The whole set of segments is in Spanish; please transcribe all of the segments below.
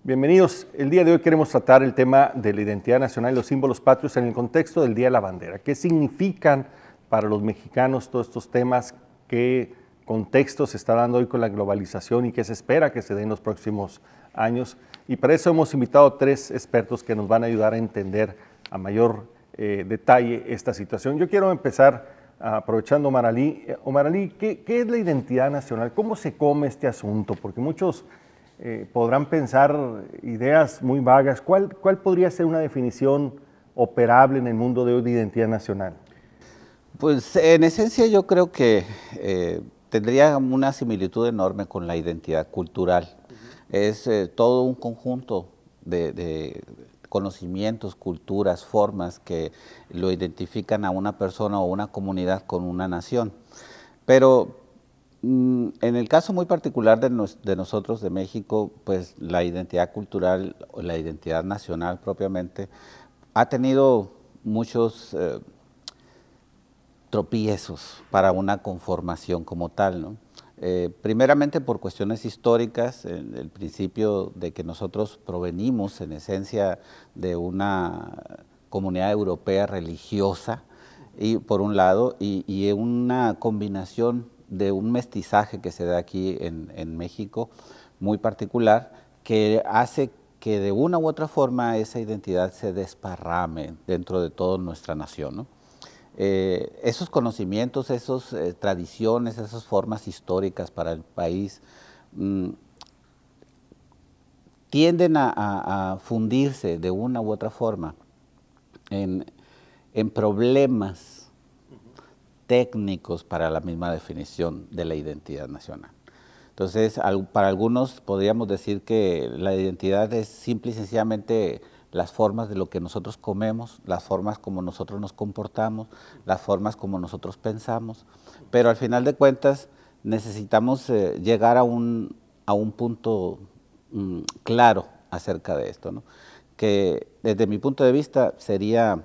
Bienvenidos. El día de hoy queremos tratar el tema de la identidad nacional y los símbolos patrios en el contexto del Día de la Bandera. ¿Qué significan para los mexicanos todos estos temas? ¿Qué contexto se está dando hoy con la globalización y qué se espera que se dé en los próximos años? Y para eso hemos invitado a tres expertos que nos van a ayudar a entender a mayor detalle esta situación. Yo quiero empezar aprovechando Omar Ali. Omar Ali, ¿qué es la identidad nacional? ¿Cómo se come este asunto? Porque muchos podrán pensar ideas muy vagas. ¿Cuál podría ser una definición operable en el mundo de hoy de identidad nacional? Pues en esencia yo creo que tendría una similitud enorme con la identidad cultural. Es todo un conjunto de conocimientos, culturas, formas que lo identifican a una persona o una comunidad con una nación. Pero en el caso muy particular de nosotros, de México, pues la identidad cultural o la identidad nacional propiamente ha tenido muchos tropiezos para una conformación como tal, ¿no? Primeramente por cuestiones históricas, el principio de que nosotros provenimos en esencia de una comunidad europea religiosa, y por un lado, y una combinación de un mestizaje que se da aquí en México muy particular, que hace que de una u otra forma esa identidad se desparrame dentro de toda nuestra nación, ¿no? Esos conocimientos, esas tradiciones, esas formas históricas para el país tienden a fundirse de una u otra forma en problemas técnicos para la misma definición de la identidad nacional. Entonces, para algunos podríamos decir que la identidad es simple y sencillamente las formas de lo que nosotros comemos, las formas como nosotros nos comportamos, las formas como nosotros pensamos, pero al final de cuentas necesitamos llegar a un punto claro acerca de esto, ¿no? Que desde mi punto de vista sería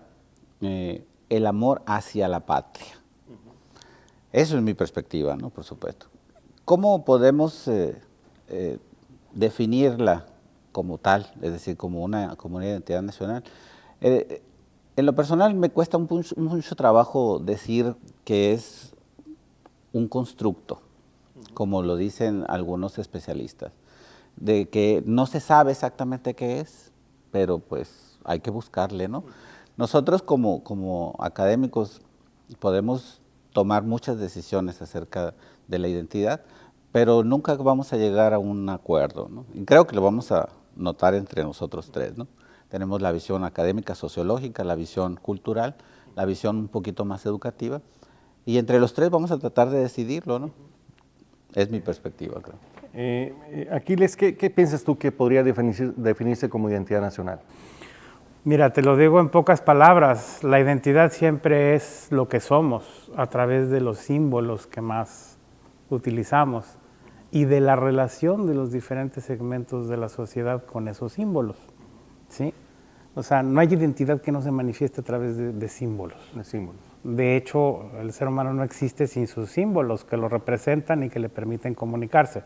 el amor hacia la patria. Eso es mi perspectiva, ¿no? Por supuesto. ¿Cómo podemos definirla como tal, es decir, como una identidad nacional? En lo personal me cuesta mucho trabajo decir que es un constructo, como lo dicen algunos especialistas, de que no se sabe exactamente qué es, pero pues hay que buscarle, ¿no? Nosotros como académicos podemos tomar muchas decisiones acerca de la identidad, pero nunca vamos a llegar a un acuerdo, ¿no? Y creo que lo vamos a notar entre nosotros tres, ¿no? Tenemos la visión académica, sociológica, la visión cultural, la visión un poquito más educativa, y entre los tres vamos a tratar de decidirlo, ¿no? Es mi perspectiva, creo. Aquiles, ¿qué piensas tú que podría definirse como identidad nacional? Mira, te lo digo en pocas palabras, la identidad siempre es lo que somos a través de los símbolos que más utilizamos y de la relación de los diferentes segmentos de la sociedad con esos símbolos, ¿sí? O sea, no hay identidad que no se manifieste a través de símbolos. De símbolos. De hecho, el ser humano no existe sin sus símbolos que lo representan y que le permiten comunicarse.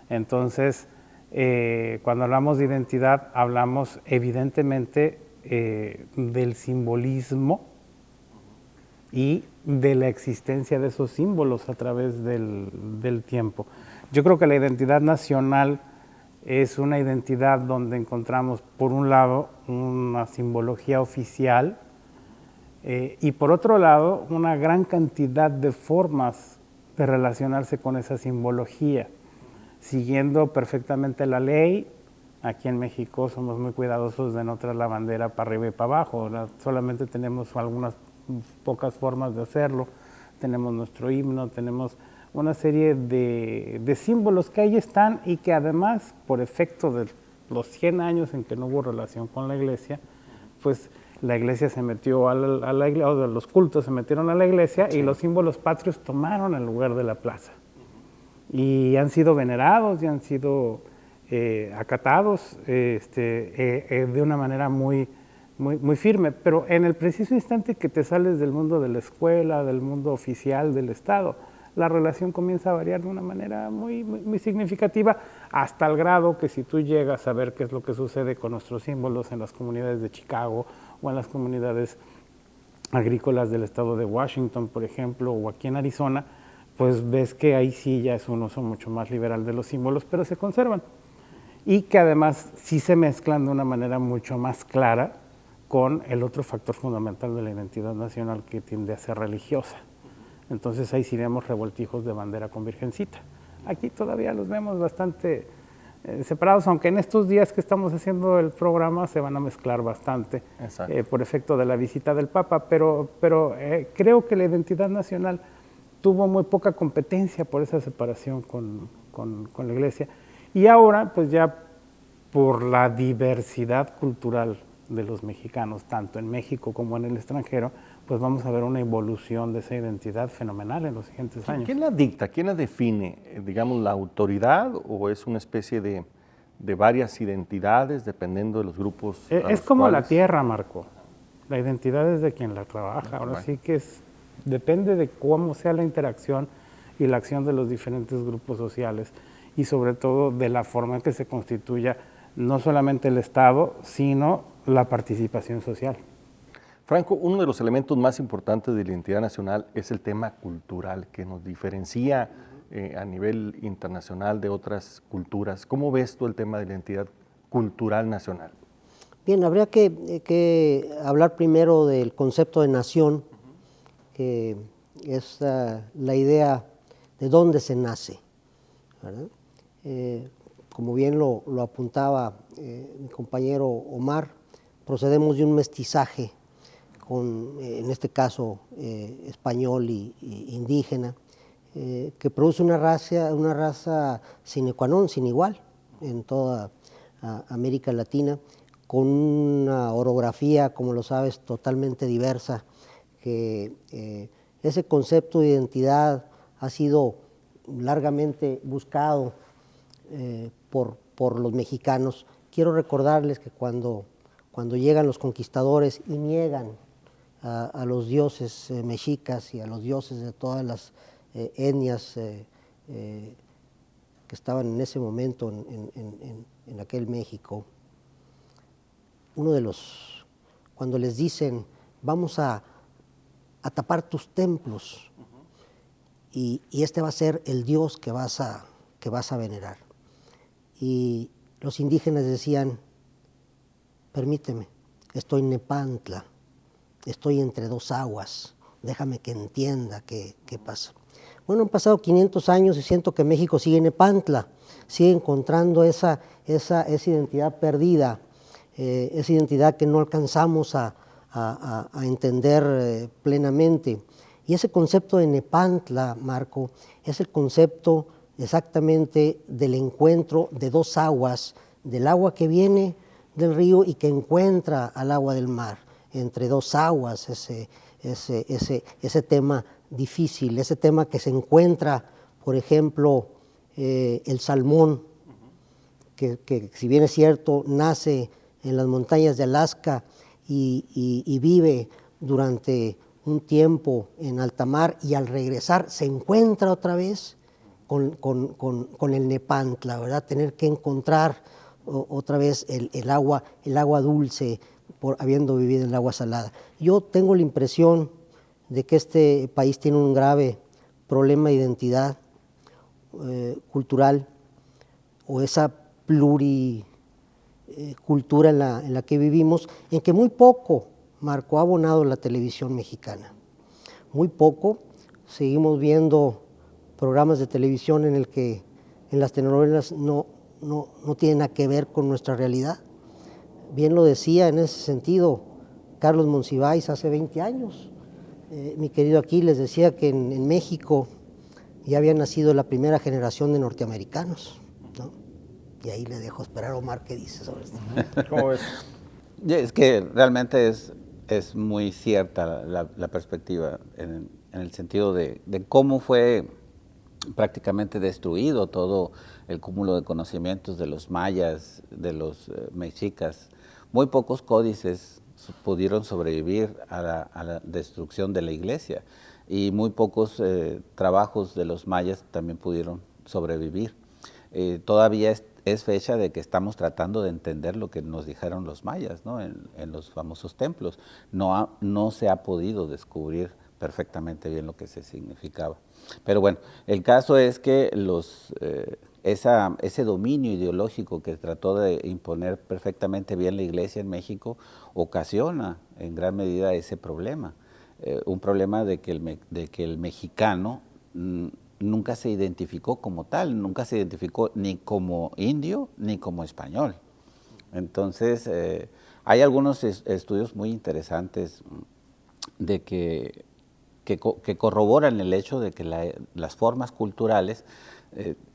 Entonces, cuando hablamos de identidad, hablamos evidentemente del simbolismo y de la existencia de esos símbolos a través del tiempo. Yo creo que la identidad nacional es una identidad donde encontramos, por un lado, una simbología oficial y por otro lado, una gran cantidad de formas de relacionarse con esa simbología, siguiendo perfectamente la ley. Aquí en México somos muy cuidadosos de no traer la bandera para arriba y para abajo, ¿verdad? Solamente tenemos algunas pocas formas de hacerlo. Tenemos nuestro himno, tenemos una serie de símbolos que ahí están y que además, por efecto de los 100 años en que no hubo relación con la iglesia, pues la iglesia se metió a la iglesia, o los cultos se metieron a la iglesia y los símbolos patrios tomaron el lugar de la plaza. Y han sido venerados y han sido acatados de una manera muy firme, pero en el preciso instante que te sales del mundo de la escuela, del mundo oficial del Estado, la relación comienza a variar de una manera muy significativa, hasta el grado que si tú llegas a ver qué es lo que sucede con nuestros símbolos en las comunidades de Chicago o en las comunidades agrícolas del estado de Washington, por ejemplo, o aquí en Arizona, pues ves que ahí sí ya es un uso mucho más liberal de los símbolos, pero se conservan. Y que además sí se mezclan de una manera mucho más clara con el otro factor fundamental de la identidad nacional, que tiende a ser religiosa. Entonces ahí sí vemos revoltijos de bandera con virgencita. Aquí todavía los vemos bastante separados, aunque en estos días que estamos haciendo el programa se van a mezclar bastante por efecto de la visita del Papa, pero creo que la identidad nacional tuvo muy poca competencia por esa separación con la Iglesia. Y ahora, pues ya por la diversidad cultural de los mexicanos, tanto en México como en el extranjero, pues vamos a ver una evolución de esa identidad fenomenal en los siguientes años. ¿Quién la dicta? ¿Quién la define? Digamos, ¿la autoridad o es una especie de varias identidades dependiendo de los grupos? Es como la tierra, Marco. La identidad es de quien la trabaja. Ahora sí que depende de cómo sea la interacción y la acción de los diferentes grupos sociales y sobre todo de la forma en que se constituya no solamente el Estado, sino la participación social. Franco, uno de los elementos más importantes de la identidad nacional es el tema cultural, que nos diferencia a nivel internacional de otras culturas. ¿Cómo ves tú el tema de la identidad cultural nacional? Bien, habría que hablar primero del concepto de nación, que es la idea de dónde se nace, ¿verdad? Como bien lo apuntaba mi compañero Omar, procedemos de un mestizaje en este caso español y indígena, que produce una raza sine qua non, sin igual, en toda América Latina, con una orografía, como lo sabes, totalmente diversa, que ese concepto de identidad ha sido largamente buscado por los mexicanos. Quiero recordarles que cuando llegan los conquistadores y niegan a los dioses mexicas y a los dioses de todas las etnias que estaban en ese momento en aquel México, cuando les dicen, vamos a tapar tus templos y este va a ser el dios que vas a venerar. Y los indígenas decían, permíteme, estoy en Nepantla, estoy entre dos aguas, déjame que entienda qué pasa. Bueno, han pasado 500 años y siento que México sigue en Nepantla, sigue encontrando esa identidad perdida, esa identidad que no alcanzamos a entender plenamente. Y ese concepto de Nepantla, Marco, es el concepto exactamente del encuentro de dos aguas, del agua que viene del río y que encuentra al agua del mar, entre dos aguas, ese tema difícil, ese tema que se encuentra, por ejemplo, el salmón, que si bien es cierto, nace en las montañas de Alaska y vive durante un tiempo en alta mar y al regresar se encuentra otra vez con el Nepantla, ¿verdad? Tener que encontrar otra vez el agua dulce, habiendo vivido en el agua salada. Yo tengo la impresión de que este país tiene un grave problema de identidad cultural, o esa pluricultura en la que vivimos, en que muy poco, Marco, ha abonado la televisión mexicana. Muy poco. Seguimos viendo programas de televisión en el que en las telenovelas no tienen nada que ver con nuestra realidad. Bien lo decía en ese sentido Carlos Monsiváis hace 20 años. Mi querido Aquiles decía que en México ya había nacido la primera generación de norteamericanos, ¿no? Y ahí le dejo esperar a Omar qué dice sobre esto. ¿Cómo es? Es que realmente es muy cierta la perspectiva en el sentido de cómo fue prácticamente destruido todo el cúmulo de conocimientos de los mayas, de los mexicas. Muy pocos códices pudieron sobrevivir a la destrucción de la iglesia. y muy pocos trabajos de los mayas también pudieron sobrevivir. Todavía es fecha de que estamos tratando de entender lo que nos dijeron los mayas, ¿no? En los famosos templos. No se ha podido descubrir perfectamente bien lo que se significaba. Pero bueno, el caso es que ese dominio ideológico que trató de imponer perfectamente bien la Iglesia en México ocasiona en gran medida ese problema. Un problema de que el mexicano nunca se identificó como tal, nunca se identificó ni como indio ni como español. Entonces, hay algunos estudios muy interesantes de que corroboran el hecho de que las formas culturales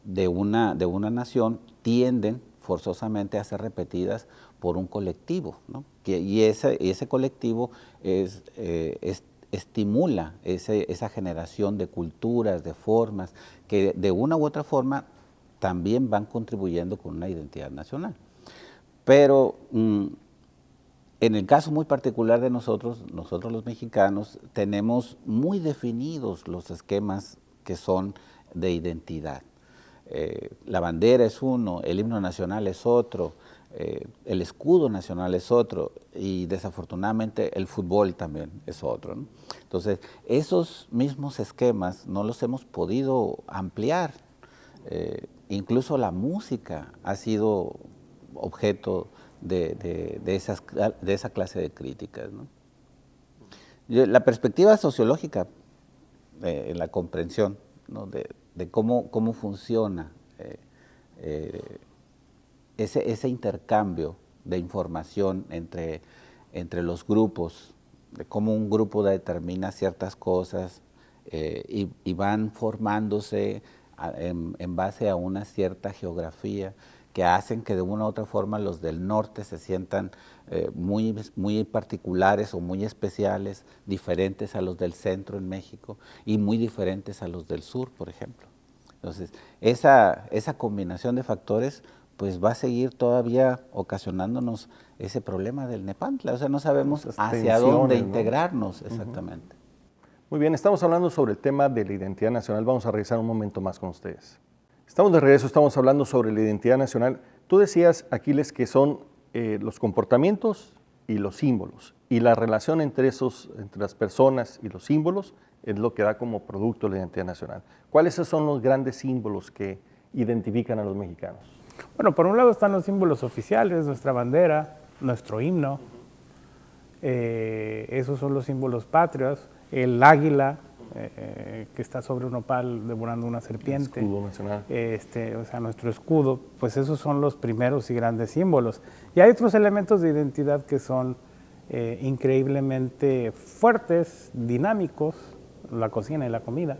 de una nación tienden forzosamente a ser repetidas por un colectivo, ¿no? Y ese colectivo estimula esa generación de culturas, de formas, que de una u otra forma también van contribuyendo con una identidad nacional. Pero en el caso muy particular de nosotros los mexicanos, tenemos muy definidos los esquemas que son de identidad. La bandera es uno, el himno nacional es otro, el escudo nacional es otro y desafortunadamente el fútbol también es otro, ¿no? Entonces, esos mismos esquemas no los hemos podido ampliar. Incluso la música ha sido objeto de esa clase de críticas, ¿no? La perspectiva sociológica, en la comprensión, ¿no? de cómo funciona ese intercambio de información entre los grupos, de cómo un grupo determina ciertas cosas y van formándose en base a una cierta geografía que hacen que de una u otra forma los del norte se sientan muy particulares o muy especiales, diferentes a los del centro en México y muy diferentes a los del sur, por ejemplo. Entonces, esa combinación de factores pues va a seguir todavía ocasionándonos ese problema del Nepantla, o sea, no sabemos hacia dónde integrarnos, ¿no? Exactamente. Muy bien, estamos hablando sobre el tema de la identidad nacional, vamos a regresar un momento más con ustedes. Estamos de regreso, estamos hablando sobre la identidad nacional. Tú decías, Aquiles, que son los comportamientos y los símbolos, y la relación entre las personas y los símbolos es lo que da como producto la identidad nacional. ¿Cuáles son los grandes símbolos que identifican a los mexicanos? Bueno, por un lado están los símbolos oficiales, nuestra bandera, nuestro himno, esos son los símbolos patrios, el águila, que está sobre un opal devorando una serpiente. El escudo nacional. O sea, nuestro escudo, pues esos son los primeros y grandes símbolos. Y hay otros elementos de identidad que son increíblemente fuertes, dinámicos, la cocina y la comida.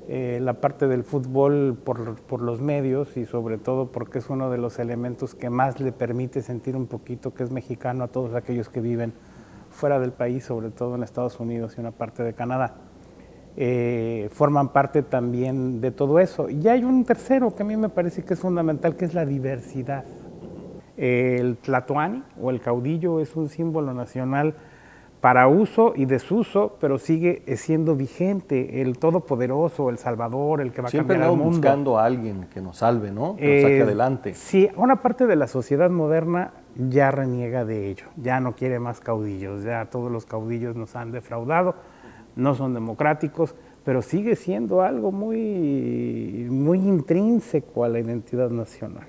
La parte del fútbol por los medios y sobre todo porque es uno de los elementos que más le permite sentir un poquito que es mexicano a todos aquellos que viven fuera del país, sobre todo en Estados Unidos y una parte de Canadá. Forman parte también de todo eso. Y hay un tercero que a mí me parece que es fundamental, que es la diversidad. El tlatoani o el caudillo es un símbolo nacional para uso y desuso, pero sigue siendo vigente, el todopoderoso, el salvador, el que va a cambiar el mundo. Siempre buscando a alguien que nos salve, ¿no? Que nos saque adelante. Sí, una parte de la sociedad moderna ya reniega de ello, ya no quiere más caudillos, ya todos los caudillos nos han defraudado, no son democráticos, pero sigue siendo algo muy, muy intrínseco a la identidad nacional.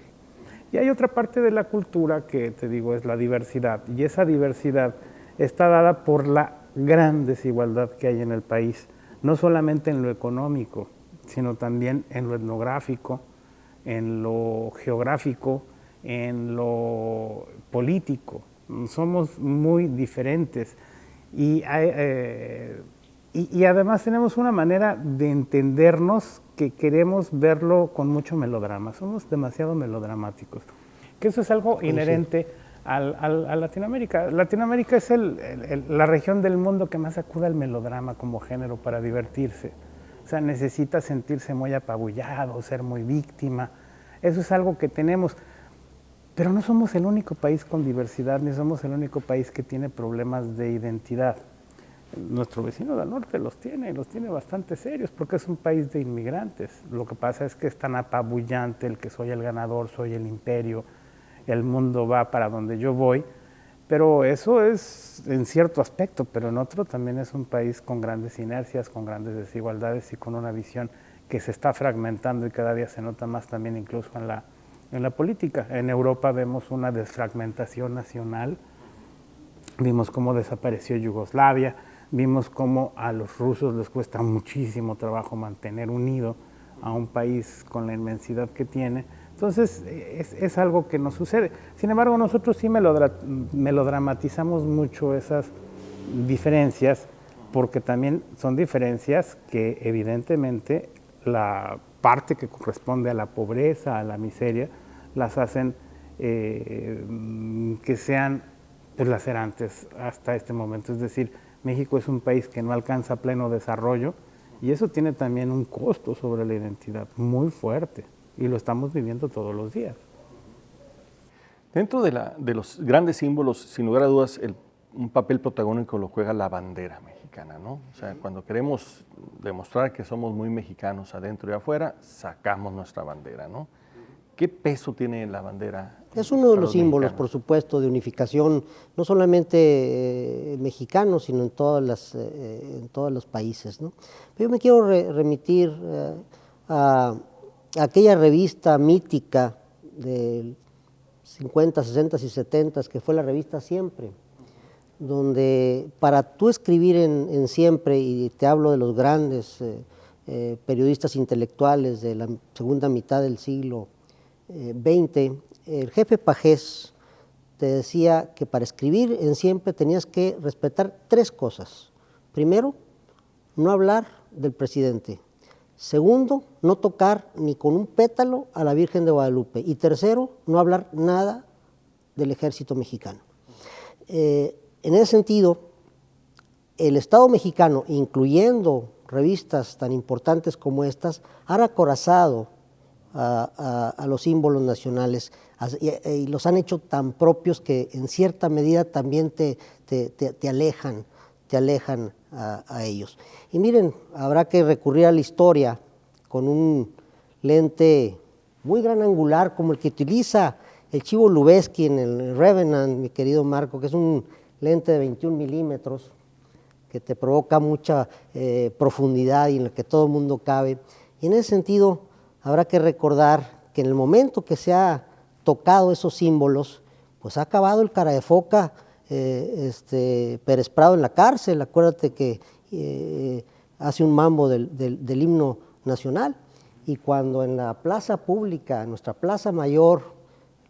Y hay otra parte de la cultura que, te digo, es la diversidad, y esa diversidad está dada por la gran desigualdad que hay en el país, no solamente en lo económico, sino también en lo etnográfico, en lo geográfico, en lo político. Somos muy diferentes y además tenemos una manera de entendernos que queremos verlo con mucho melodrama. Somos demasiado melodramáticos, que eso es algo inherente a Latinoamérica. Latinoamérica es la región del mundo que más acude al melodrama como género para divertirse. O sea, necesita sentirse muy apabullado, ser muy víctima. Eso es algo que tenemos. Pero no somos el único país con diversidad, ni somos el único país que tiene problemas de identidad. Nuestro vecino del norte los tiene bastante serios, porque es un país de inmigrantes. Lo que pasa es que es tan apabullante el que soy el ganador, soy el imperio, el mundo va para donde yo voy, pero eso es en cierto aspecto, pero en otro también es un país con grandes inercias, con grandes desigualdades y con una visión que se está fragmentando y cada día se nota más también incluso en la política. En Europa vemos una desfragmentación nacional, vimos cómo desapareció Yugoslavia, vimos cómo a los rusos les cuesta muchísimo trabajo mantener unido a un país con la inmensidad que tiene. Entonces, es algo que nos sucede. Sin embargo, nosotros sí melodramatizamos mucho esas diferencias, porque también son diferencias que evidentemente la parte que corresponde a la pobreza, a la miseria, las hacen que sean pues, lacerantes hasta este momento. Es decir, México es un país que no alcanza pleno desarrollo y eso tiene también un costo sobre la identidad muy fuerte y lo estamos viviendo todos los días. Dentro de los grandes símbolos, sin lugar a dudas, un papel protagónico lo juega la bandera mexicana, ¿no? O sea, cuando queremos demostrar que somos muy mexicanos adentro y afuera, sacamos nuestra bandera, ¿no? ¿Qué peso tiene la bandera? Es uno de para los símbolos, mexicanos? por supuesto, de unificación, no solamente mexicano, sino en todos los países, ¿no? Pero yo me quiero remitir a aquella revista mítica del 50, 60 y 70, que fue la revista Siempre, donde para tú escribir en Siempre, y te hablo de los grandes periodistas intelectuales de la segunda mitad del siglo XX, el jefe Pagés te decía que para escribir en Siempre tenías que respetar tres cosas. Primero, no hablar del presidente. Segundo, no tocar ni con un pétalo a la Virgen de Guadalupe. Y tercero, no hablar nada del ejército mexicano. En ese sentido, el Estado mexicano, incluyendo revistas tan importantes como estas, han acorazado a los símbolos nacionales y los han hecho tan propios que en cierta medida también te alejan a ellos. Y miren, habrá que recurrir a la historia con un lente muy gran angular como el que utiliza el Chivo Lubeski en el Revenant, mi querido Marco, que es un lente de 21 milímetros que te provoca mucha profundidad y en el que todo el mundo cabe. Y en ese sentido habrá que recordar que en el momento que se ha tocado esos símbolos, pues ha acabado el cara de foca Pérez Prado en la cárcel. Acuérdate que hace un mambo del himno nacional, y cuando en la plaza pública, nuestra plaza mayor,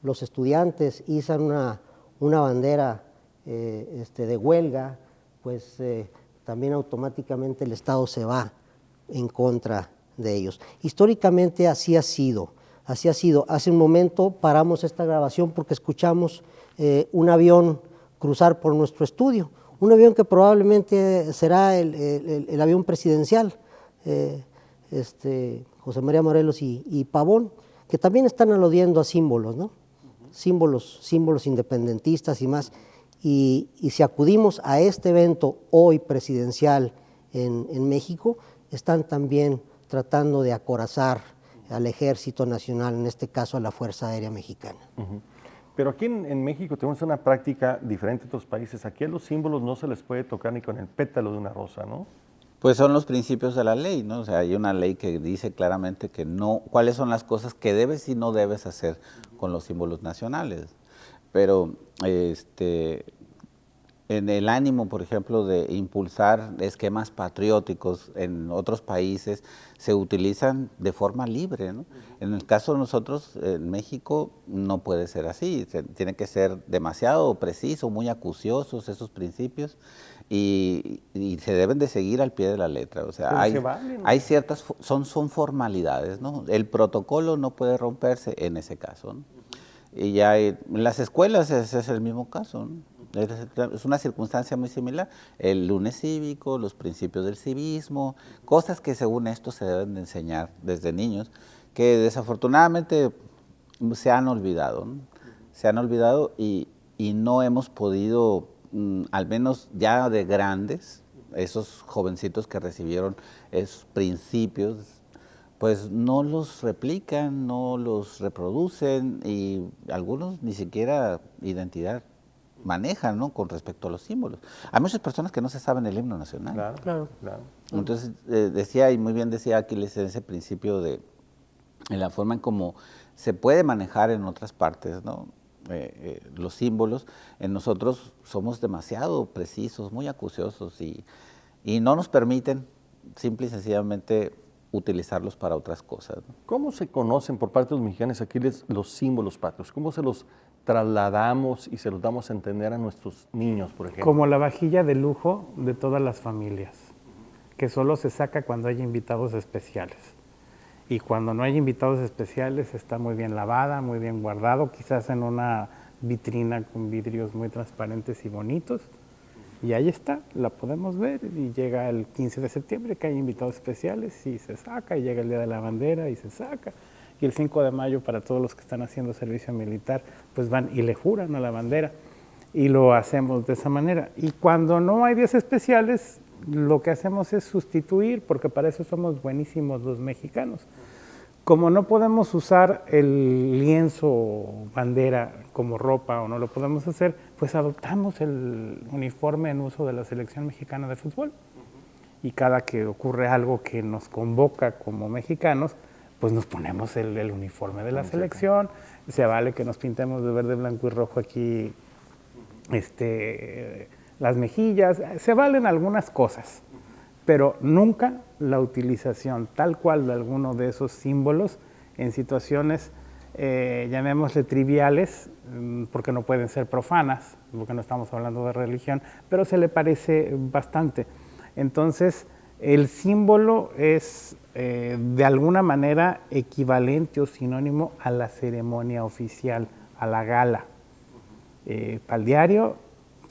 los estudiantes izan una bandera de huelga, pues también automáticamente el Estado se va en contra de ellos. Históricamente así ha sido. Hace un momento paramos esta grabación porque escuchamos un avión cruzar por nuestro estudio, un avión que probablemente será el avión presidencial, José María Morelos y Pavón, que también están aludiendo a símbolos, ¿no? Símbolos independentistas y más. Y si acudimos a este evento hoy presidencial en México, están también tratando de acorazar al Ejército Nacional, en este caso a la Fuerza Aérea Mexicana. Uh-huh. Pero aquí en México tenemos una práctica diferente a otros países. Aquí a los símbolos no se les puede tocar ni con el pétalo de una rosa, ¿no? Pues son los principios de la ley, ¿no? O sea, hay una ley que dice claramente que no, cuáles son las cosas que debes y no debes hacer con los símbolos nacionales. Pero en el ánimo, por ejemplo, de impulsar esquemas patrióticos en otros países, se utilizan de forma libre, ¿no? En el caso de nosotros, en México, no puede ser así. Tiene que ser demasiado preciso, muy acuciosos esos principios, y se deben de seguir al pie de la letra. O sea, hay ciertas, son formalidades, ¿no? El protocolo no puede romperse en ese caso, ¿no? Y ya en las escuelas ese es el mismo caso, ¿no? Es una circunstancia muy similar. El lunes cívico, los principios del civismo, cosas que según esto se deben de enseñar desde niños, que desafortunadamente se han olvidado, ¿no? Se han olvidado y no hemos podido, al menos ya de grandes, esos jovencitos que recibieron esos principios, pues no los replican, no los reproducen y algunos ni siquiera identidad manejan, ¿no?, con respecto a los símbolos. Hay muchas personas que no se saben el himno nacional. Claro, Claro. claro. Entonces, decía, y muy bien decía Aquiles en ese principio en la forma en cómo se puede manejar en otras partes, ¿no?, los símbolos. En nosotros somos demasiado precisos, muy acuciosos y no nos permiten simple y sencillamente utilizarlos para otras cosas, ¿no? ¿Cómo se conocen por parte de los mexicanos aquí los símbolos patrios? ¿Cómo se los trasladamos y se los damos a entender a nuestros niños, por ejemplo? Como la vajilla de lujo de todas las familias, que solo se saca cuando hay invitados especiales. Y cuando no hay invitados especiales está muy bien lavada, muy bien guardado, quizás en una vitrina con vidrios muy transparentes y bonitos. Y ahí está, la podemos ver y llega el 15 de septiembre que hay invitados especiales y se saca, y llega el Día de la Bandera y se saca. Y el 5 de mayo para todos los que están haciendo servicio militar, pues van y le juran a la bandera y lo hacemos de esa manera. Y cuando no hay días especiales, lo que hacemos es sustituir, porque para eso somos buenísimos los mexicanos. Como no podemos usar el lienzo bandera como ropa o no lo podemos hacer, pues adoptamos el uniforme en uso de la selección mexicana de fútbol. Y cada que ocurre algo que nos convoca como mexicanos, pues nos ponemos el uniforme de la selección. Se vale que nos pintemos de verde, blanco y rojo aquí las mejillas, se valen algunas cosas, pero nunca la utilización tal cual de alguno de esos símbolos en situaciones, llamémosle triviales, porque no pueden ser profanas, porque no estamos hablando de religión, pero se le parece bastante. Entonces, el símbolo es de alguna manera equivalente o sinónimo a la ceremonia oficial, a la gala. Para el diario,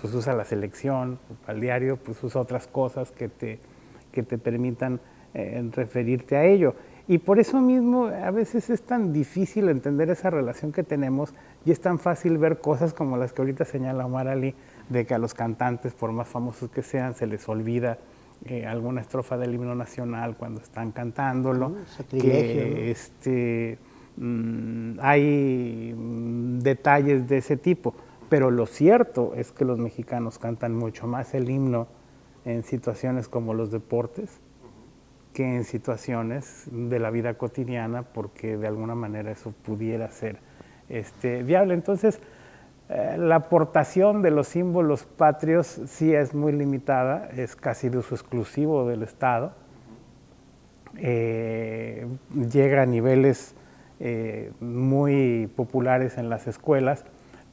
pues usa la selección, para el diario, pues usa otras cosas que te permitan referirte a ello. Y por eso mismo a veces es tan difícil entender esa relación que tenemos y es tan fácil ver cosas como las que ahorita señala Omar Ali, de que a los cantantes, por más famosos que sean, se les olvida alguna estrofa del himno nacional cuando están cantándolo, que hay detalles de ese tipo. Pero lo cierto es que los mexicanos cantan mucho más el himno en situaciones como los deportes que en situaciones de la vida cotidiana, porque de alguna manera eso pudiera ser viable. Entonces, la aportación de los símbolos patrios sí es muy limitada, es casi de uso exclusivo del Estado, llega a niveles muy populares en las escuelas,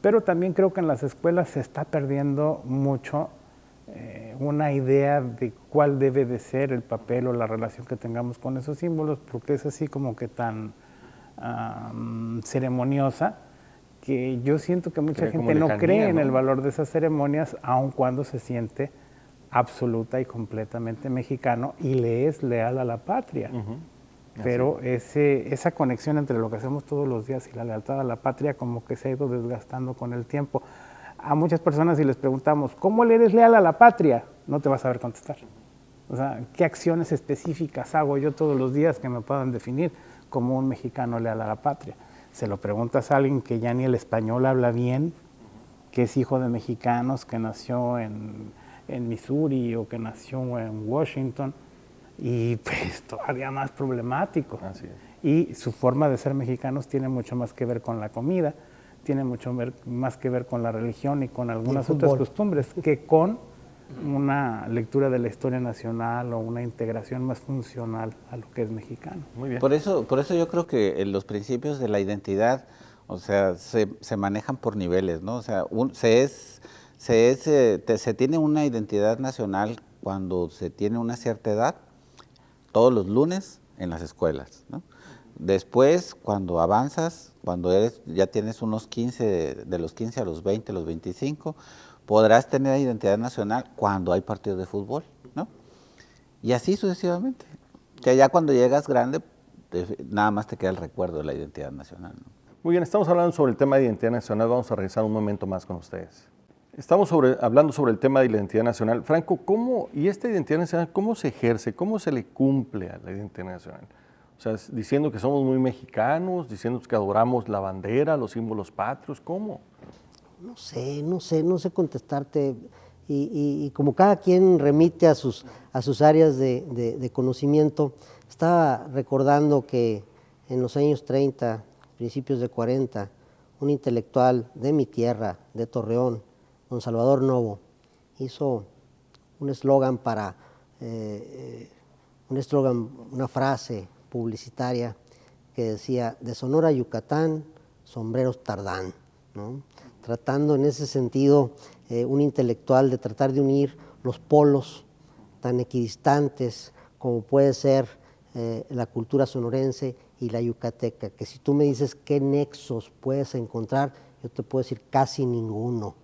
pero también creo que en las escuelas se está perdiendo mucho una idea de cuál debe de ser el papel o la relación que tengamos con esos símbolos, porque es así como que tan ceremoniosa, que yo siento que mucha gente no cree en el valor de esas ceremonias, aun cuando se siente absoluta y completamente mexicano y le es leal a la patria. Pero esa conexión entre lo que hacemos todos los días y la lealtad a la patria como que se ha ido desgastando con el tiempo. A muchas personas si les preguntamos, ¿cómo le eres leal a la patria? No te vas a saber contestar. O sea, ¿qué acciones específicas hago yo todos los días que me puedan definir como un mexicano leal a la patria? Se lo preguntas a alguien que ya ni el español habla bien, que es hijo de mexicanos, que nació en Missouri o que nació en Washington, y pues todavía más problemático. Así es. Y su forma de ser mexicanos tiene mucho más que ver con la comida, tiene mucho más que ver con la religión y con algunas otras costumbres que con una lectura de la historia nacional o una integración más funcional a lo que es mexicano. Muy bien. Por eso yo creo que los principios de la identidad, o sea, se manejan por niveles, ¿no? O sea, se tiene una identidad nacional cuando se tiene una cierta edad, todos los lunes en las escuelas, ¿no? Después, cuando avanzas, cuando ya tienes unos 15, de los 15 a los 20, los 25, podrás tener identidad nacional cuando hay partidos de fútbol, ¿no? Y así sucesivamente. Que ya cuando llegas grande, nada más te queda el recuerdo de la identidad nacional, ¿no? Muy bien, estamos hablando sobre el tema de identidad nacional. Vamos a regresar un momento más con ustedes. Estamos hablando sobre el tema de la identidad nacional. Franco, ¿y esta identidad nacional cómo se ejerce? ¿Cómo se le cumple a la identidad nacional? O sea, diciendo que somos muy mexicanos, diciendo que adoramos la bandera, los símbolos patrios, ¿cómo? No sé contestarte. Y como cada quien remite a sus áreas de conocimiento, estaba recordando que en los años 30, principios de 40, un intelectual de mi tierra, de Torreón, don Salvador Novo, hizo un eslogan una frase publicitaria que decía: de Sonora a Yucatán, sombreros Tardán, ¿no? Tratando en ese sentido, un intelectual, de tratar de unir los polos tan equidistantes como puede ser la cultura sonorense y la yucateca, que si tú me dices qué nexos puedes encontrar, yo te puedo decir casi ninguno,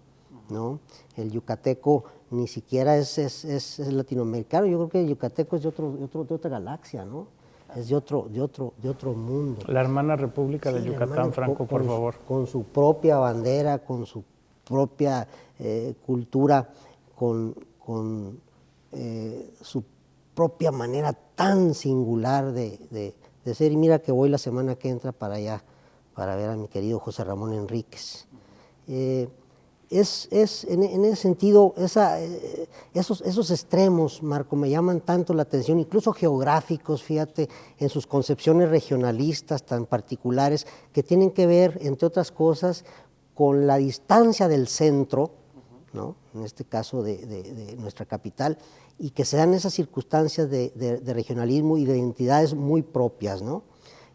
¿no? El yucateco ni siquiera es latinoamericano. Yo creo que el yucateco es de otra galaxia, ¿no? Es de otro mundo. La hermana República de Yucatán, Franco, por favor. Con su propia bandera, con su propia cultura, con su propia manera tan singular de ser. Y mira que voy la semana que entra para allá, para ver a mi querido José Ramón Enríquez. En ese sentido, esos extremos, Marco, me llaman tanto la atención, incluso geográficos, fíjate, en sus concepciones regionalistas tan particulares, que tienen que ver, entre otras cosas, con la distancia del centro, ¿no? En este caso de nuestra capital, y que se dan esas circunstancias de regionalismo y de identidades muy propias, ¿no?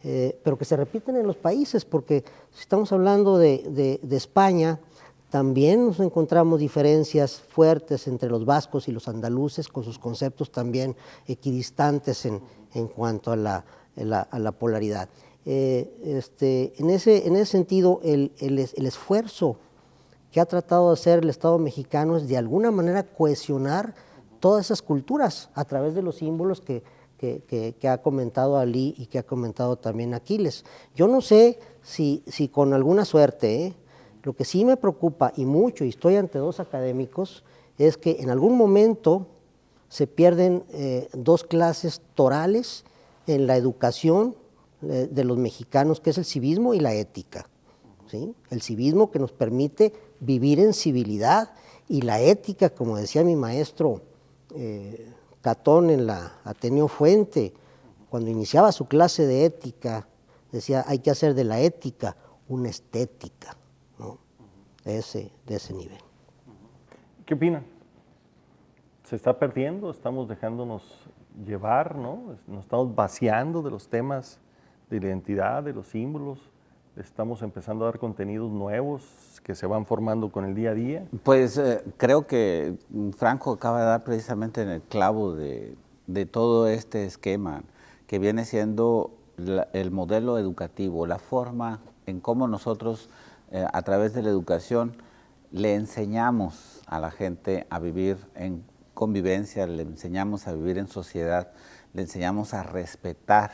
Pero que se repiten en los países, porque si estamos hablando de España, también nos encontramos diferencias fuertes entre los vascos y los andaluces, con sus conceptos también equidistantes en cuanto a la polaridad. En ese sentido, el esfuerzo que ha tratado de hacer el Estado mexicano es de alguna manera cohesionar todas esas culturas a través de los símbolos que ha comentado Ali y que ha comentado también Aquiles. Yo no sé si con alguna suerte, lo que sí me preocupa y mucho, y estoy ante dos académicos, es que en algún momento se pierden dos clases torales en la educación de los mexicanos, que es el civismo y la ética, ¿sí? El civismo que nos permite vivir en civilidad, y la ética, como decía mi maestro Catón en la Ateneo Fuente, cuando iniciaba su clase de ética, decía: hay que hacer de la ética una estética, ¿no? De ese nivel. ¿Qué opinan? ¿Se está perdiendo? ¿Estamos dejándonos llevar, ¿no? ¿Nos estamos vaciando de los temas de identidad, de los símbolos? ¿Estamos empezando a dar contenidos nuevos que se van formando con el día a día? Pues creo que Franco acaba de dar precisamente en el clavo de todo este esquema que viene siendo el modelo educativo, la forma en cómo nosotros a través de la educación le enseñamos a la gente a vivir en convivencia, le enseñamos a vivir en sociedad, le enseñamos a respetar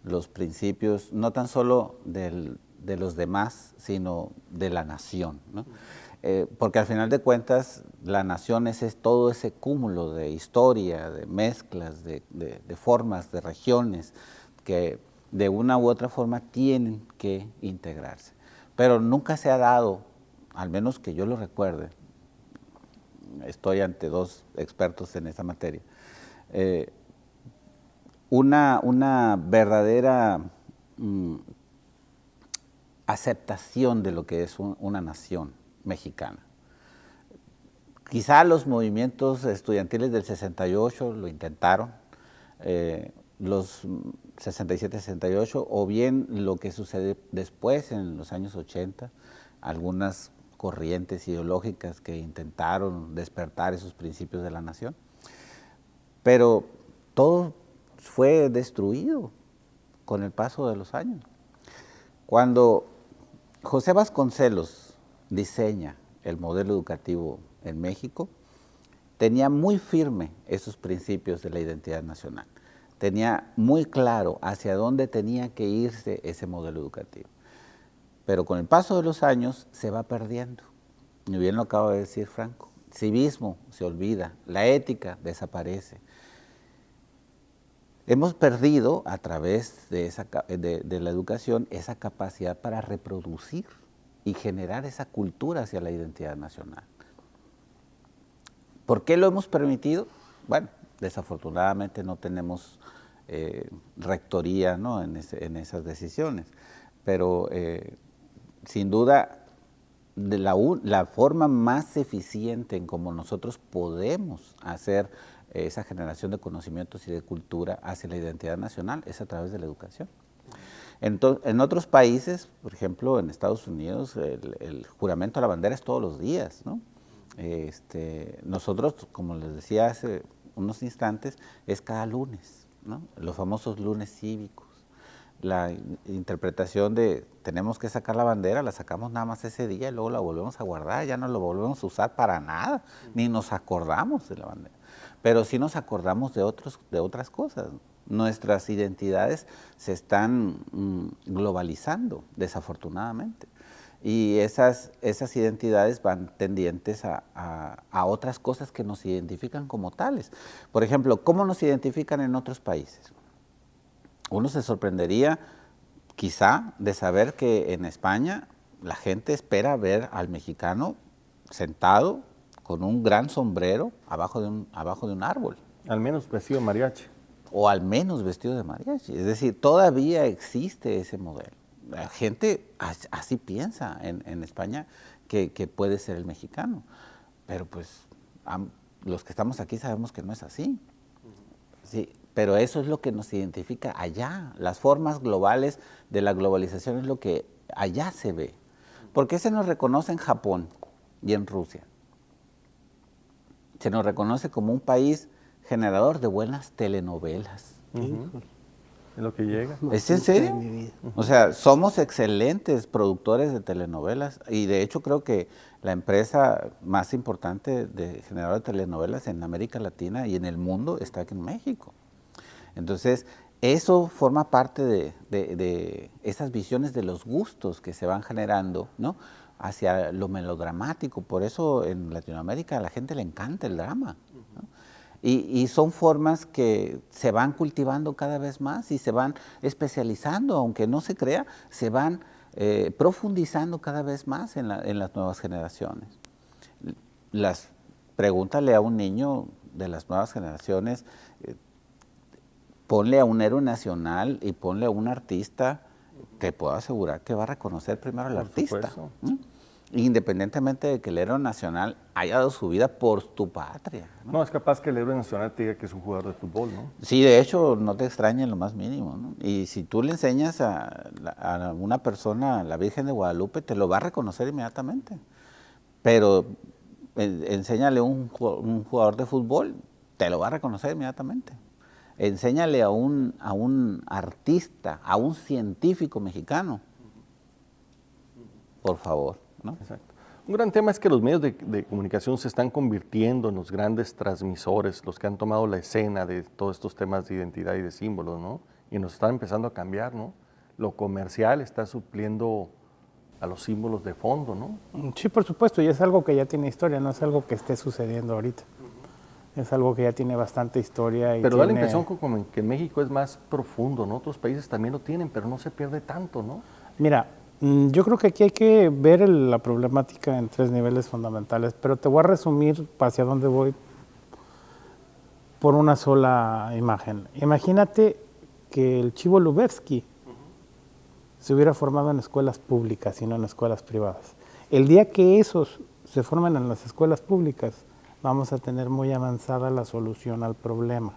los principios, no tan solo de los demás, sino de la nación, ¿no? Porque al final de cuentas, la nación es todo ese cúmulo de historia, de mezclas, de formas, de regiones, que de una u otra forma tienen que integrarse. Pero nunca se ha dado, al menos que yo lo recuerde, estoy ante dos expertos en esa materia, una verdadera aceptación de lo que es una nación mexicana. Quizá los movimientos estudiantiles del 68 lo intentaron, los 67, 68, o bien lo que sucede después en los años 80, algunas corrientes ideológicas que intentaron despertar esos principios de la nación, pero todo fue destruido con el paso de los años. Cuando José Vasconcelos diseña el modelo educativo en México, tenía muy firme esos principios de la identidad nacional. Tenía muy claro hacia dónde tenía que irse ese modelo educativo. Pero con el paso de los años se va perdiendo. Y bien lo acaba de decir Franco. Civismo se olvida, la ética desaparece. Hemos perdido a través de la educación esa capacidad para reproducir y generar esa cultura hacia la identidad nacional. ¿Por qué lo hemos permitido? Bueno, desafortunadamente no tenemos rectoría, ¿no?, en esas decisiones, pero sin duda la forma más eficiente en cómo nosotros podemos hacer esa generación de conocimientos y de cultura hacia la identidad nacional es a través de la educación. En otros países, por ejemplo, en Estados Unidos, el juramento a la bandera es todos los días, ¿no? Nosotros, como les decía hace unos instantes, es cada lunes, ¿no? Los famosos lunes cívicos. La interpretación de tenemos que sacar la bandera, la sacamos nada más ese día y luego la volvemos a guardar, ya no lo volvemos a usar para nada, ni nos acordamos de la bandera. Pero sí nos acordamos de otras cosas. Nuestras identidades se están globalizando, desafortunadamente. Y esas identidades van tendientes a otras cosas que nos identifican como tales. Por ejemplo, ¿cómo nos identifican en otros países? Uno se sorprendería quizá de saber que en España la gente espera ver al mexicano sentado con un gran sombrero abajo de un árbol. Al menos vestido de mariachi. O al menos vestido de mariachi. Es decir, todavía existe ese modelo. La gente así piensa en España que puede ser el mexicano. Pero pues los que estamos aquí sabemos que no es así. Sí, pero eso es lo que nos identifica allá. Las formas globales de la globalización es lo que allá se ve. ¿Por qué se nos reconoce en Japón y en Rusia? Se nos reconoce como un país generador de buenas telenovelas. Es lo que llega. ¿Es en serio? O sea, somos excelentes productores de telenovelas y de hecho creo que la empresa más importante de generador de telenovelas en América Latina y en el mundo está aquí en México. Entonces, eso forma parte de esas visiones de los gustos que se van generando, ¿no?, hacia lo melodramático. Por eso en Latinoamérica a la gente le encanta el drama, ¿no? Y son formas que se van cultivando cada vez más y se van especializando, aunque no se crea, se van profundizando cada vez más en las nuevas generaciones. Pregúntale a un niño de las nuevas generaciones, ponle a un héroe nacional y ponle a un artista, te puedo asegurar que va a reconocer primero al artista, ¿no?, independientemente de que el héroe nacional haya dado su vida por tu patria, ¿no? No, es capaz que el héroe nacional te diga que es un jugador de fútbol, ¿no? Sí, de hecho, no te extraña en lo más mínimo, ¿no? Y si tú le enseñas a una persona, la Virgen de Guadalupe, te lo va a reconocer inmediatamente. Pero enséñale a un jugador de fútbol, te lo va a reconocer inmediatamente. Enséñale a un artista, a un científico mexicano, por favor, ¿no? Exacto. Un gran tema es que los medios de comunicación se están convirtiendo en los grandes transmisores, los que han tomado la escena de todos estos temas de identidad y de símbolos, ¿no? Y nos están empezando a cambiar, ¿no? Lo comercial está supliendo a los símbolos de fondo, ¿no? Sí, por supuesto, y es algo que ya tiene historia, no es algo que esté sucediendo ahorita. Es algo que ya tiene bastante historia. Pero da la impresión como que en México es más profundo, ¿no? Otros países también lo tienen, pero no se pierde tanto, ¿no? Mira, yo creo que aquí hay que ver la problemática en 3 niveles fundamentales, pero te voy a resumir hacia dónde voy por una sola imagen. Imagínate que el Chivo Lubevsky se hubiera formado en escuelas públicas y no en escuelas privadas. El día que esos se formen en las escuelas públicas, vamos a tener muy avanzada la solución al problema.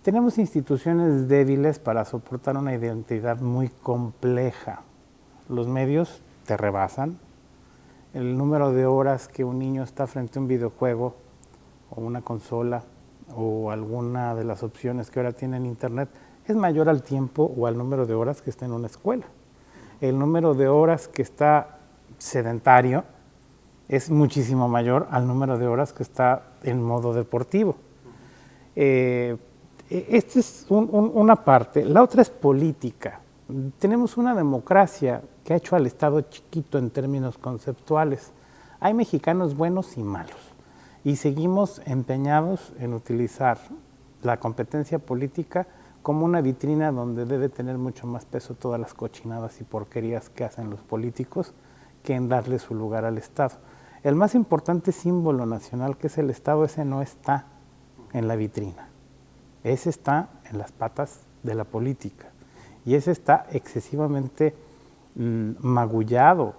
Tenemos instituciones débiles para soportar una identidad muy compleja. Los medios te rebasan. El número de horas que un niño está frente a un videojuego o una consola o alguna de las opciones que ahora tiene en internet es mayor al tiempo o al número de horas que está en una escuela. El número de horas que está sedentario es muchísimo mayor al número de horas que está en modo deportivo. Esta es una parte. La otra es política. Tenemos una democracia que ha hecho al Estado chiquito en términos conceptuales. Hay mexicanos buenos y malos, y seguimos empeñados en utilizar la competencia política como una vitrina donde debe tener mucho más peso todas las cochinadas y porquerías que hacen los políticos que en darle su lugar al Estado. El más importante símbolo nacional, que es el Estado, ese no está en la vitrina. Ese está en las patas de la política. Y ese está excesivamente magullado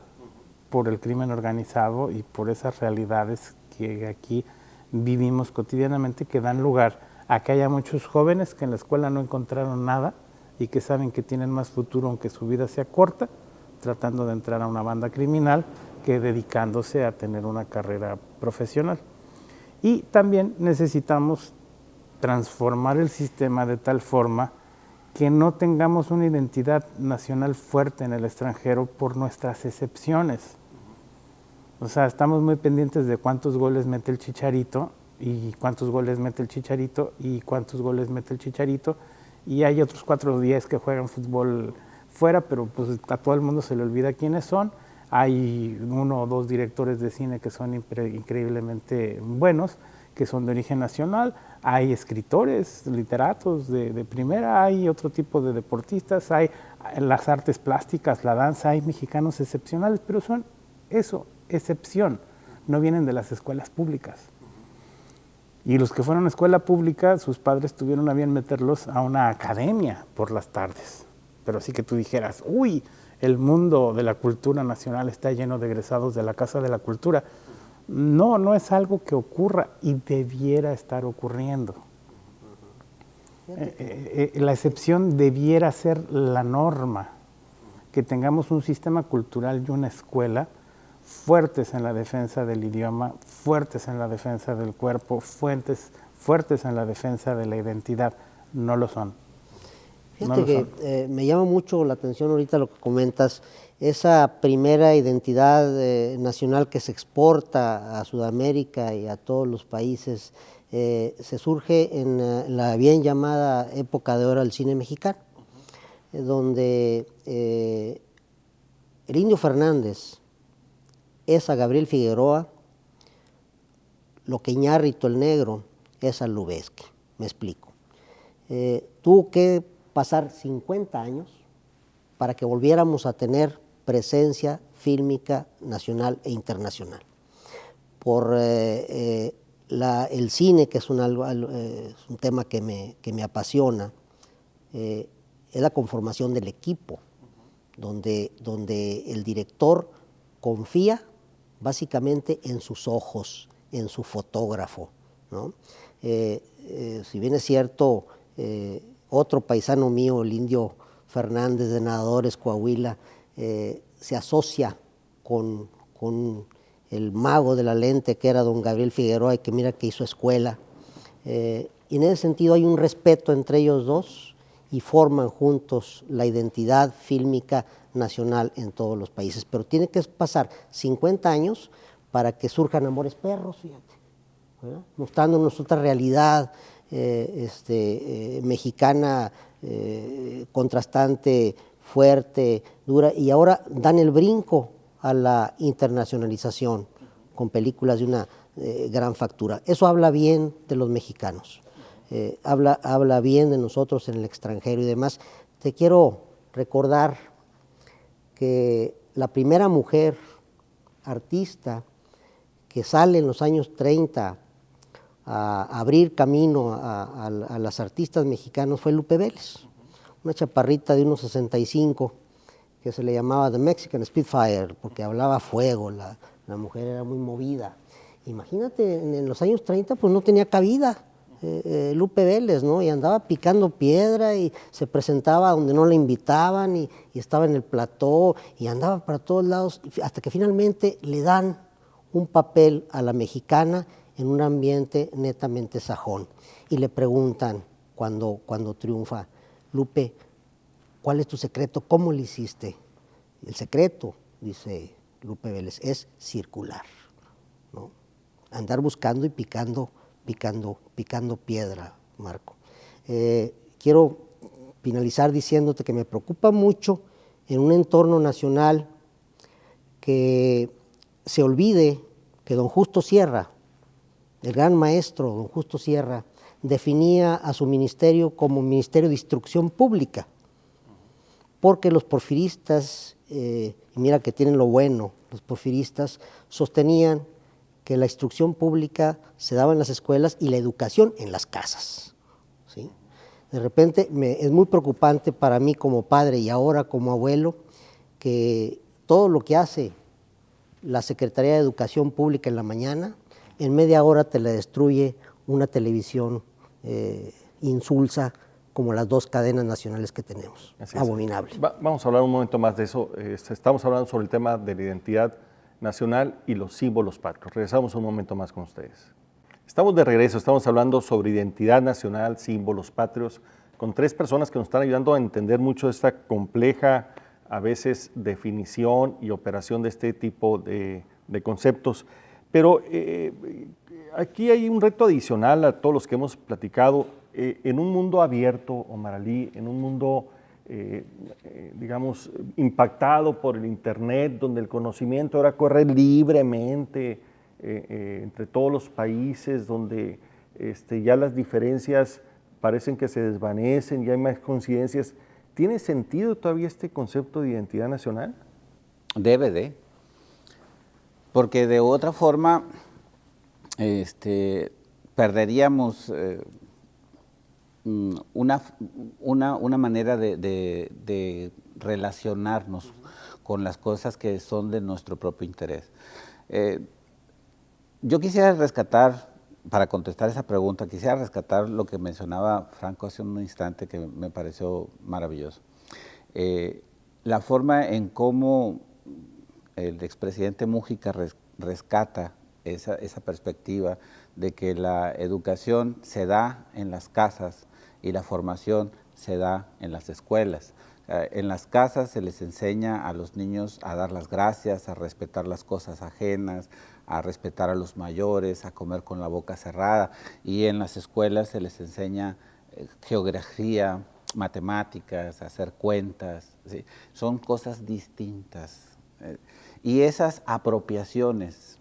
por el crimen organizado y por esas realidades que aquí vivimos cotidianamente, que dan lugar a que haya muchos jóvenes que en la escuela no encontraron nada y que saben que tienen más futuro aunque su vida sea corta, tratando de entrar a una banda criminal que dedicándose a tener una carrera profesional. Y también necesitamos transformar el sistema de tal forma que no tengamos una identidad nacional fuerte en el extranjero por nuestras excepciones. O sea, estamos muy pendientes de cuántos goles mete el Chicharito y cuántos goles mete el Chicharito y cuántos goles mete el Chicharito, y hay otros 4 o 10 que juegan fútbol fuera, pero pues a todo el mundo se le olvida quiénes son. Hay 1 o 2 directores de cine que son increíblemente buenos, que son de origen nacional, hay escritores, literatos de primera, hay otro tipo de deportistas, hay las artes plásticas, la danza, hay mexicanos excepcionales, pero son eso, excepción, no vienen de las escuelas públicas. Y los que fueron a escuela pública, sus padres tuvieron a bien meterlos a una academia por las tardes. Pero así que tú dijeras, uy, el mundo de la cultura nacional está lleno de egresados de la Casa de la Cultura. No, no es algo que ocurra y debiera estar ocurriendo. La excepción debiera ser la norma, que tengamos un sistema cultural y una escuela fuertes en la defensa del idioma, fuertes en la defensa del cuerpo, fuertes en la defensa de la identidad. No lo son. Fíjate que me llama mucho la atención ahorita lo que comentas, esa primera identidad nacional que se exporta a Sudamérica y a todos los países, se surge en la bien llamada época de oro del cine mexicano, donde el Indio Fernández es a Gabriel Figueroa lo que Iñárritu el Negro es a Lubezki. Me explico. Tuvo que pasar 50 años para que volviéramos a tener presencia fílmica nacional e internacional. Por el cine, que es un tema que me apasiona, es la conformación del equipo, donde el director confía básicamente en sus ojos, en su fotógrafo, ¿no? Si bien es cierto, otro paisano mío, el Indio Fernández de Nadadores, Coahuila, se asocia con el mago de la lente que era don Gabriel Figueroa y que mira que hizo escuela. Y en ese sentido hay un respeto entre ellos dos y forman juntos la identidad fílmica nacional en todos los países. Pero tiene que pasar 50 años para que surjan Amores Perros, fíjate, ¿verdad? Mostrándonos otra realidad mexicana, contrastante, fuerte, dura, y ahora dan el brinco a la internacionalización con películas de una gran factura. Eso habla bien de los mexicanos, habla bien de nosotros en el extranjero y demás. Te quiero recordar que la primera mujer artista que sale en los años 30 a abrir camino a las artistas mexicanos fue Lupe Vélez, una chaparrita de unos 65 que se le llamaba The Mexican Spitfire porque hablaba fuego, la mujer era muy movida. Imagínate, en los años 30 pues no tenía cabida Lupe Vélez, ¿no? Y andaba picando piedra y se presentaba donde no la invitaban y estaba en el plató y andaba para todos lados hasta que finalmente le dan un papel a la mexicana en un ambiente netamente sajón. Y le preguntan cuando triunfa, Lupe, ¿cuál es tu secreto? ¿Cómo lo hiciste? El secreto, dice Lupe Vélez, es circular, ¿no? Andar buscando y picando piedra, Marco. Quiero finalizar diciéndote que me preocupa mucho en un entorno nacional que se olvide que don Justo Sierra, el gran maestro don Justo Sierra, definía a su ministerio como Ministerio de Instrucción Pública, porque los porfiristas, y mira que tienen lo bueno, los porfiristas sostenían que la instrucción pública se daba en las escuelas y la educación en las casas, ¿sí? De repente es muy preocupante para mí como padre y ahora como abuelo que todo lo que hace la Secretaría de Educación Pública en la mañana, en media hora te la destruye una televisión insulsa como las dos cadenas nacionales que tenemos. Abominable. Vamos a hablar un momento más de eso. Estamos hablando sobre el tema de la identidad nacional y los símbolos patrios. Regresamos un momento más con ustedes. Estamos de regreso, estamos hablando sobre identidad nacional, símbolos patrios, con tres personas que nos están ayudando a entender mucho esta compleja, a veces, definición y operación de este tipo de conceptos. Pero aquí hay un reto adicional a todos los que hemos platicado. En un mundo abierto, Omar Ali, en un mundo, digamos, impactado por el Internet, donde el conocimiento ahora corre libremente entre todos los países, donde ya las diferencias parecen que se desvanecen, ya hay más coincidencias. ¿Tiene sentido todavía este concepto de identidad nacional? Debe de, porque de otra forma perderíamos una manera de relacionarnos con las cosas que son de nuestro propio interés. Yo quisiera rescatar, para contestar esa pregunta, quisiera rescatar lo que mencionaba Franco hace un instante que me pareció maravilloso. La forma en cómo el expresidente Mújica rescata esa perspectiva de que la educación se da en las casas y la formación se da en las escuelas. En las casas se les enseña a los niños a dar las gracias, a respetar las cosas ajenas, a respetar a los mayores, a comer con la boca cerrada, y en las escuelas se les enseña geografía, matemáticas, hacer cuentas, ¿sí? Son cosas distintas. Y esas apropiaciones,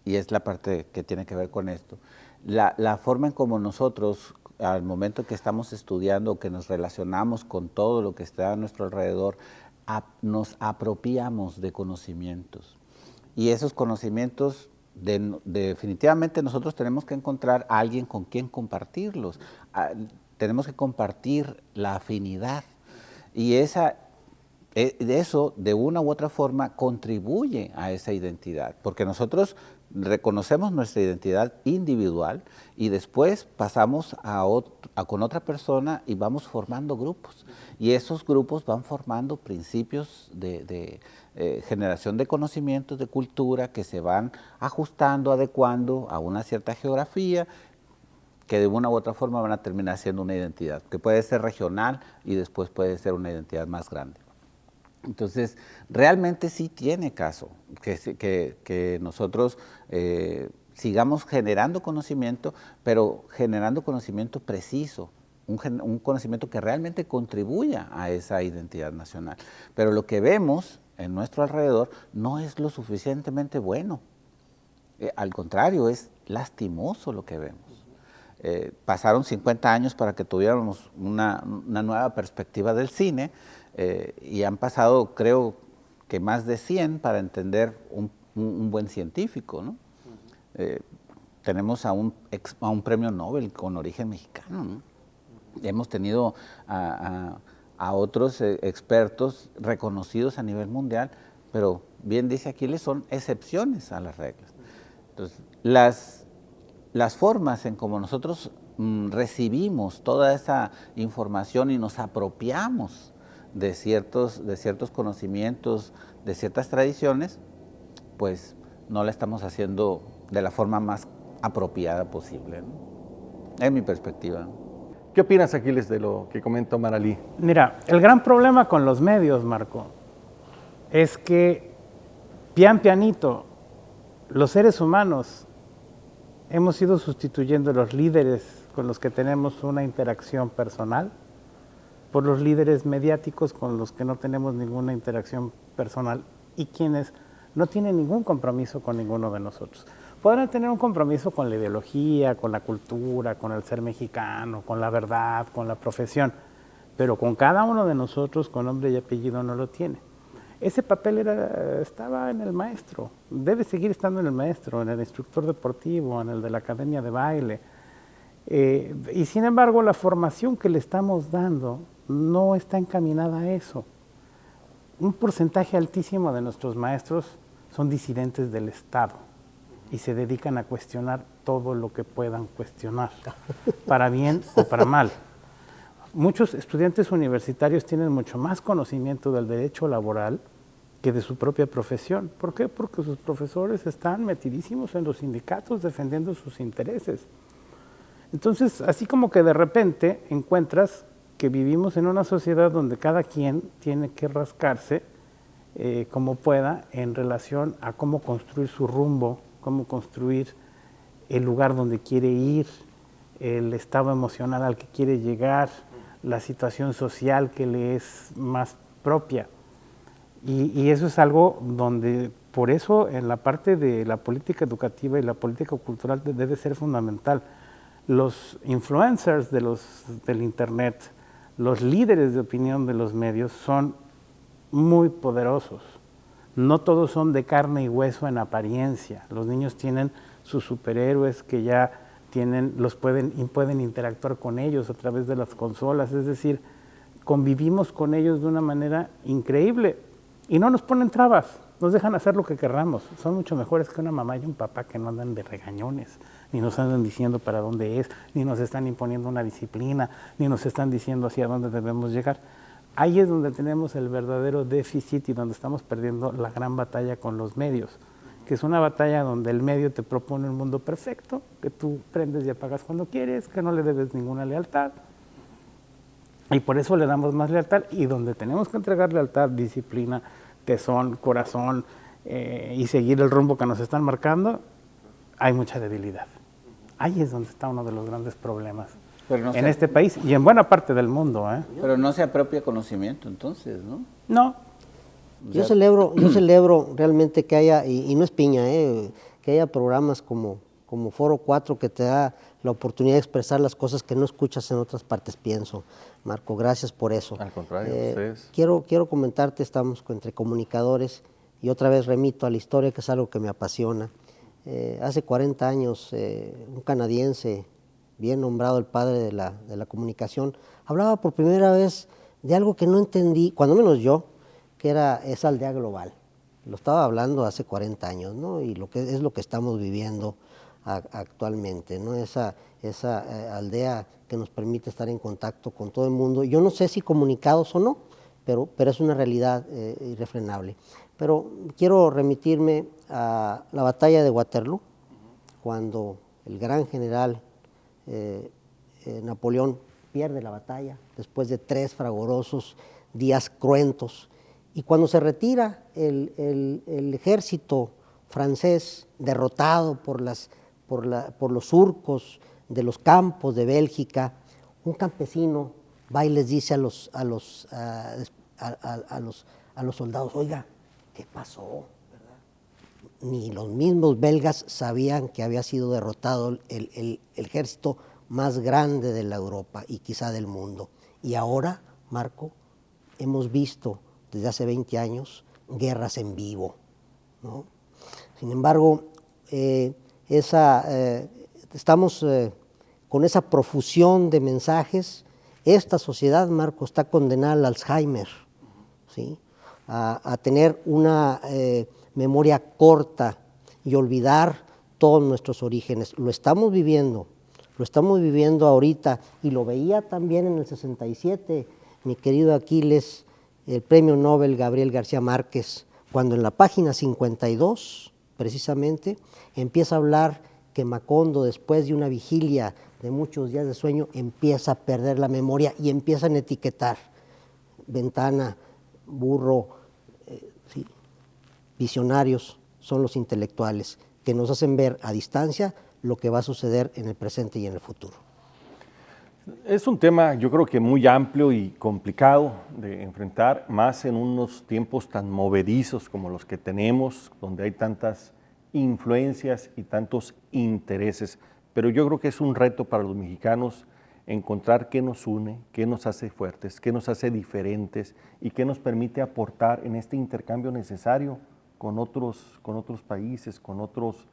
y es la parte que tiene que ver con esto, la forma en como nosotros, al momento que estamos estudiando, que nos relacionamos con todo lo que está a nuestro alrededor, nos apropiamos de conocimientos. Y esos conocimientos, definitivamente nosotros tenemos que encontrar a alguien con quien compartirlos. Tenemos que compartir la afinidad. Y eso, de una u otra forma, contribuye a esa identidad. Porque nosotros reconocemos nuestra identidad individual y después pasamos con otra persona y vamos formando grupos. Y esos grupos van formando principios de generación de conocimientos, de cultura, que se van ajustando, adecuando a una cierta geografía, que de una u otra forma van a terminar siendo una identidad, que puede ser regional y después puede ser una identidad más grande. Entonces, realmente sí tiene caso que nosotros sigamos generando conocimiento, pero generando conocimiento preciso, un conocimiento que realmente contribuya a esa identidad nacional. Pero lo que vemos en nuestro alrededor no es lo suficientemente bueno. Al contrario, es lastimoso lo que vemos. Pasaron 50 años para que tuviéramos una nueva perspectiva del cine, y han pasado, creo que más de 100 para entender un buen científico, ¿no? Tenemos a un premio Nobel con origen mexicano, ¿no? Hemos tenido a otros expertos reconocidos a nivel mundial, pero bien dice Aquiles, son excepciones a las reglas. Entonces, las formas en cómo nosotros recibimos toda esa información y nos apropiamos de ciertos conocimientos, de ciertas tradiciones, pues no la estamos haciendo de la forma más apropiada posible, ¿no? Es mi perspectiva, ¿no? ¿Qué opinas, Aquiles, de lo que comenta Omar Ali? Mira, el gran problema con los medios, Marco, es que pian pianito, los seres humanos hemos ido sustituyendo los líderes con los que tenemos una interacción personal por los líderes mediáticos con los que no tenemos ninguna interacción personal y quienes no tienen ningún compromiso con ninguno de nosotros. Podrán tener un compromiso con la ideología, con la cultura, con el ser mexicano, con la verdad, con la profesión, pero con cada uno de nosotros, con nombre y apellido, no lo tiene. Ese papel estaba en el maestro, debe seguir estando en el maestro, en el instructor deportivo, en el de la academia de baile. Y sin embargo, la formación que le estamos dando no está encaminada a eso. Un porcentaje altísimo de nuestros maestros son disidentes del Estado y se dedican a cuestionar todo lo que puedan cuestionar, para bien o para mal. Muchos estudiantes universitarios tienen mucho más conocimiento del derecho laboral que de su propia profesión. ¿Por qué? Porque sus profesores están metidísimos en los sindicatos defendiendo sus intereses. Entonces, así como que de repente encuentras que vivimos en una sociedad donde cada quien tiene que rascarse como pueda en relación a cómo construir su rumbo, cómo construir el lugar donde quiere ir, el estado emocional al que quiere llegar, la situación social que le es más propia. Y eso es algo donde, por eso, en la parte de la política educativa y la política cultural debe ser fundamental. Los influencers del Internet, los líderes de opinión de los medios son muy poderosos. No todos son de carne y hueso en apariencia. Los niños tienen sus superhéroes que ya pueden interactuar con ellos a través de las consolas. Es decir, convivimos con ellos de una manera increíble y no nos ponen trabas, nos dejan hacer lo que querramos. Son mucho mejores que una mamá y un papá que no andan de regañones, ni nos andan diciendo para dónde es, ni nos están imponiendo una disciplina, ni nos están diciendo hacia dónde debemos llegar. Ahí es donde tenemos el verdadero déficit y donde estamos perdiendo la gran batalla con los medios, que es una batalla donde el medio te propone un mundo perfecto, que tú prendes y apagas cuando quieres, que no le debes ninguna lealtad, y por eso le damos más lealtad, y donde tenemos que entregar lealtad, disciplina, tesón, corazón, y seguir el rumbo que nos están marcando, hay mucha debilidad. Ahí es donde está uno de los grandes problemas en este país y en buena parte del mundo. Pero no se apropia conocimiento entonces, ¿no? No. Yo celebro realmente que haya, y no es piña, que haya programas como Foro 4 que te da la oportunidad de expresar las cosas que no escuchas en otras partes, pienso. Marco, gracias por eso. Al contrario, ustedes. Quiero comentarte, estamos entre comunicadores y otra vez remito a la historia, que es algo que me apasiona. Hace 40 años, un canadiense, bien nombrado el padre de la comunicación, hablaba por primera vez de algo que no entendí, cuando menos yo, que era esa aldea global. Lo estaba hablando hace 40 años, ¿no? Y es lo que estamos viviendo actualmente, ¿no? Esa aldea que nos permite estar en contacto con todo el mundo. Yo no sé si comunicados o no, pero es una realidad irrefrenable. Pero quiero remitirme a la batalla de Waterloo, cuando el gran general Napoleón pierde la batalla después de 3 fragorosos días cruentos. Y cuando se retira el ejército francés, derrotado por los surcos de los campos de Bélgica, un campesino va y les dice a los soldados: oiga, ¿qué pasó? ¿Verdad? Ni los mismos belgas sabían que había sido derrotado el ejército más grande de la Europa y quizá del mundo. Y ahora, Marco, hemos visto desde hace 20 años guerras en vivo, ¿no? Sin embargo, estamos con esa profusión de mensajes. Esta sociedad, Marco, está condenada al Alzheimer, ¿sí? A tener una memoria corta y olvidar todos nuestros orígenes. Lo estamos viviendo ahorita, y lo veía también en el 67, mi querido Aquiles, el premio Nobel Gabriel García Márquez, cuando en la página 52, precisamente, empieza a hablar que Macondo, después de una vigilia de muchos días de sueño, empieza a perder la memoria y empiezan a etiquetar Ventana, Burro, sí, visionarios son los intelectuales que nos hacen ver a distancia lo que va a suceder en el presente y en el futuro. Es un tema, yo creo que muy amplio y complicado de enfrentar, más en unos tiempos tan movedizos como los que tenemos, donde hay tantas influencias y tantos intereses. Pero yo creo que es un reto para los mexicanos encontrar qué nos une, qué nos hace fuertes, qué nos hace diferentes y qué nos permite aportar en este intercambio necesario con otros países, con otros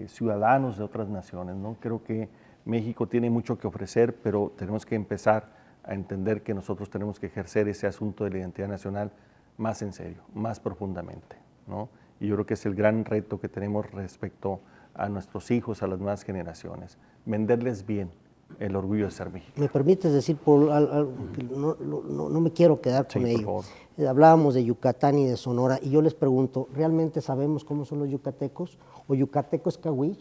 ciudadanos de otras naciones, ¿no? Creo que México tiene mucho que ofrecer, pero tenemos que empezar a entender que nosotros tenemos que ejercer ese asunto de la identidad nacional más en serio, más profundamente, ¿no? Y yo creo que es el gran reto que tenemos respecto a nuestros hijos, a las nuevas generaciones, venderles bien el orgullo de ser mexicano. ¿Me permites decir algo que no me quiero quedar con Sí, por ello? favor. Hablábamos de Yucatán y de Sonora, y yo les pregunto, ¿realmente sabemos cómo son los yucatecos? ¿O yucateco es cahuich?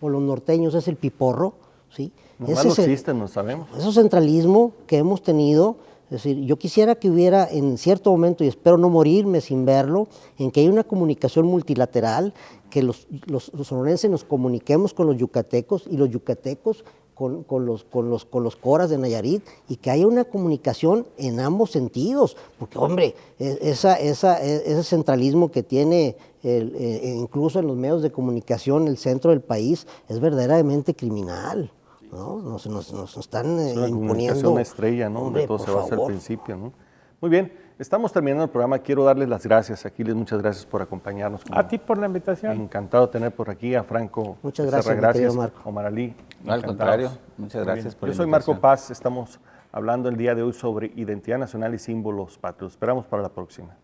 ¿O los norteños es el piporro? ¿Sí? Nomás no existen, no sabemos. Ese centralismo que hemos tenido, es decir, yo quisiera que hubiera en cierto momento, y espero no morirme sin verlo, en que haya una comunicación multilateral, que los sonorenses nos comuniquemos con los yucatecos y los yucatecos con los coras de Nayarit, y que haya una comunicación en ambos sentidos, porque hombre, ese centralismo que tiene incluso en los medios de comunicación el centro del país es verdaderamente criminal, ¿no? Nos están Es una imponiendo. comunicación estrella, ¿no? Hombre, De todo por se va a hacer al favor. principio, ¿no? Muy bien, estamos terminando el programa. Quiero darles las gracias, Aquiles, muchas gracias por acompañarnos. A ti por la invitación. Encantado de tener por aquí a Franco. Muchas Becerra, gracias, mi querido Marco. Omar Ali. No, al encantados. contrario, muchas Muy gracias bien. por la Yo soy Marco invitación. Paz, estamos hablando el día de hoy sobre identidad nacional y símbolos patrios. Esperamos para la próxima.